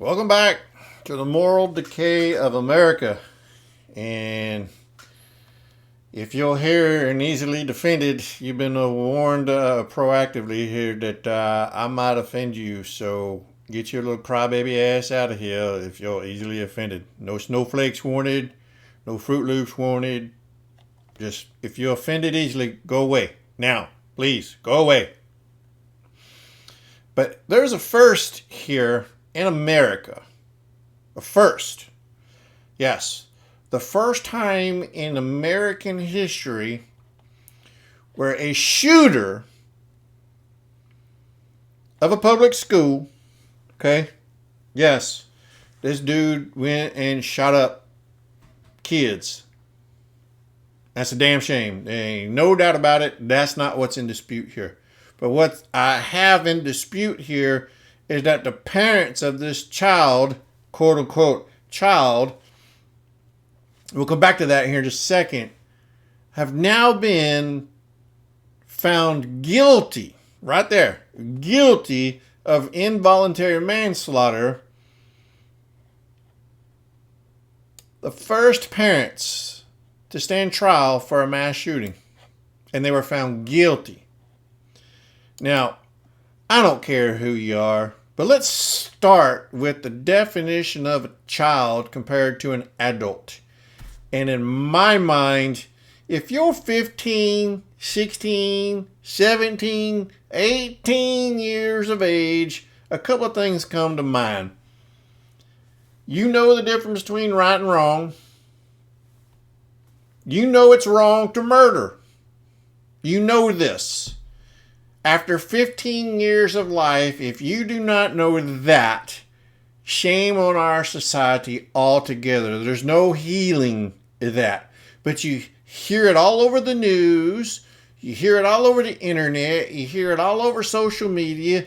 Welcome back to the moral decay of America. And if you're here and easily defended, you've been warned proactively here that I might offend you. So get your little crybaby ass out of here if you're easily offended. No snowflakes wanted, no Fruit Loops wanted. Just if you're offended easily, go away. Now, please, go away. But there's a first here in America. A first. Yes. The first time in American history where a shooter of a public school, okay, yes, this dude went and shot up kids. That's a damn shame. There ain't no doubt about it. That's not what's in dispute here. But what I have in dispute here is that the parents of this child, quote unquote, child, we'll come back to that here in just a second, have now been found guilty, right there, guilty of involuntary manslaughter. The first parents to stand trial for a mass shooting, and they were found guilty. Now, I don't care who you are, but let's start with the definition of a child compared to an adult. And in my mind, if you're 15, 16, 17, 18 years of age, a couple of things come to mind. You know the difference between right and wrong. You know it's wrong to murder. You know this. After 15 years of life, if you do not know that, shame on our society altogether. There's no healing that. But you hear it all over the news. You hear it all over the internet. You hear it all over social media.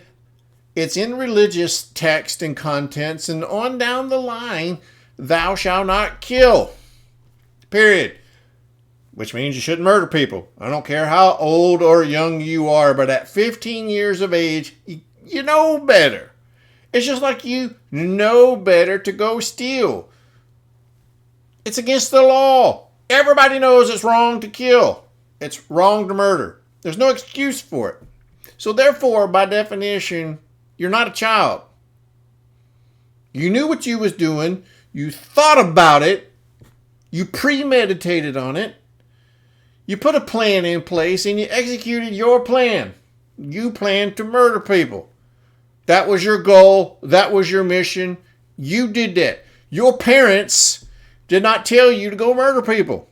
It's in religious text and contents. And on down the line, thou shalt not kill. Period. Which means you shouldn't murder people. I don't care how old or young you are, but at 15 years of age, you know better. It's just like you know better to go steal. It's against the law. Everybody knows it's wrong to kill. It's wrong to murder. There's no excuse for it. So therefore, by definition, you're not a child. You knew what you was doing. You thought about it. You premeditated on it. You put a plan in place and you executed your plan. You planned to murder people. That was your goal. That was your mission. You did that. Your parents did not tell you to go murder people.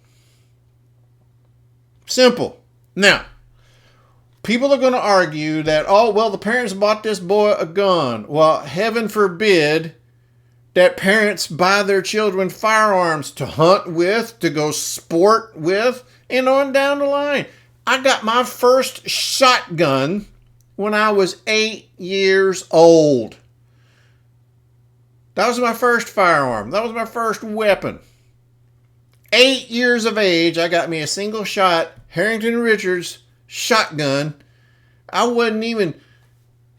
Simple. Now, people are going to argue that, oh, well, the parents bought this boy a gun. Well, heaven forbid that parents buy their children firearms to hunt with, to go sport with, and on down the line. I got my first shotgun when I was 8 years old. That was my first firearm. That was my first weapon. 8 years of age, I got me a single shot Harrington Richards shotgun. I wasn't even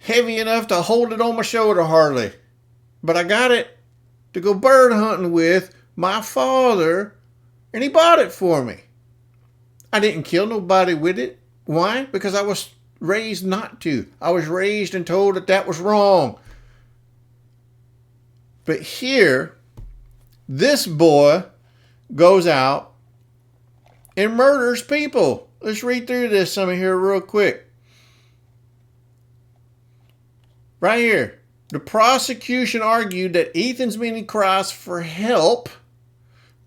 heavy enough to hold it on my shoulder hardly. But I got it to go bird hunting with my father, and he bought it for me. I didn't kill nobody with it. Why? Because I was raised not to. I was raised and told that that was wrong. But here, this boy goes out and murders people. Let's read through this some of here real quick. Right here. The prosecution argued that Ethan's many cries for help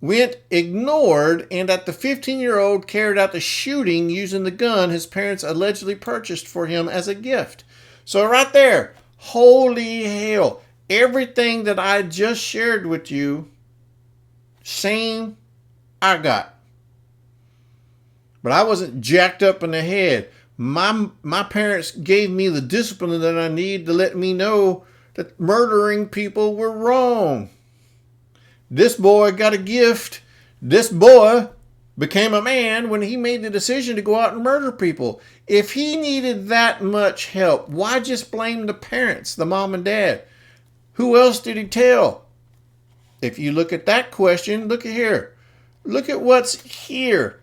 went ignored and that the 15-year-old carried out the shooting using the gun his parents allegedly purchased for him as a gift. So right there, holy hell, everything that I just shared with you, same I got. But I wasn't jacked up in the head. My parents gave me the discipline that I need to let me know that murdering people were wrong. This boy got a gift. This boy became a man when he made the decision to go out and murder people. If he needed that much help, why just blame the parents, the mom and dad? Who else did he tell? If you look at that question, look at here. Look at what's here.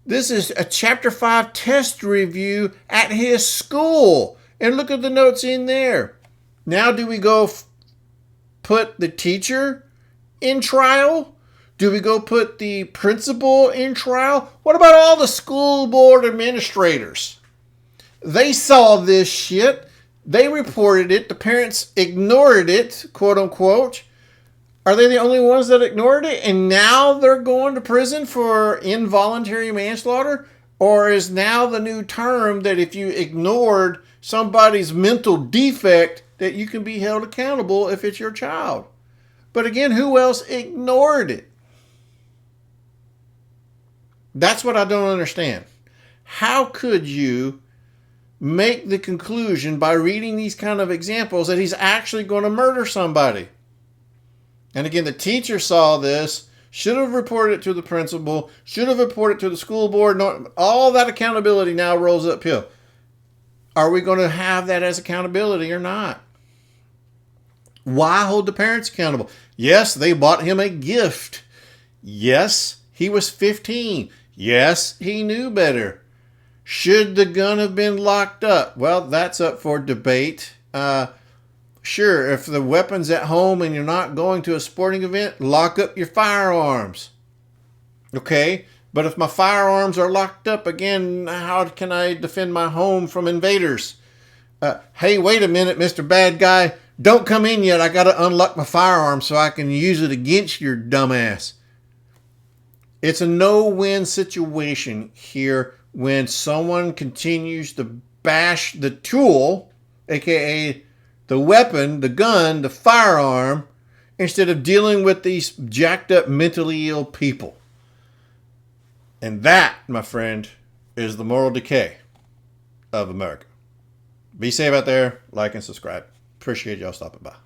This is a Chapter 5 test review at his school. And look at the notes in there. Now do we go put the teacher in trial? Do we go put the principal in trial? What about all the school board administrators? They saw this shit. They reported it. The parents ignored it, quote unquote. Are they the only ones that ignored it? And now they're going to prison for involuntary manslaughter? Or is now the new term that if you ignored somebody's mental defect, that you can be held accountable if it's your child? But again, who else ignored it? That's what I don't understand. How could you make the conclusion by reading these kind of examples that he's actually going to murder somebody? And again, the teacher saw this, should have reported it to the principal, should have reported it to the school board. All that accountability now rolls uphill. Are we going to have that as accountability or not? Why hold the parents accountable? Yes, they bought him a gift. Yes, he was 15. Yes, he knew better. Should the gun have been locked up? Well, that's up for debate. Sure, if the weapon's at home and you're not going to a sporting event, lock up your firearms. Okay, but if my firearms are locked up, again, how can I defend my home from invaders? Hey, wait a minute, Mr. Bad Guy. Don't come in yet. I got to unlock my firearm so I can use it against your dumbass. It's a no-win situation here when someone continues to bash the tool, aka the weapon, the gun, the firearm, instead of dealing with these jacked up mentally ill people. And that, my friend, is the moral decay of America. Be safe out there. Like and subscribe. Appreciate y'all stopping by.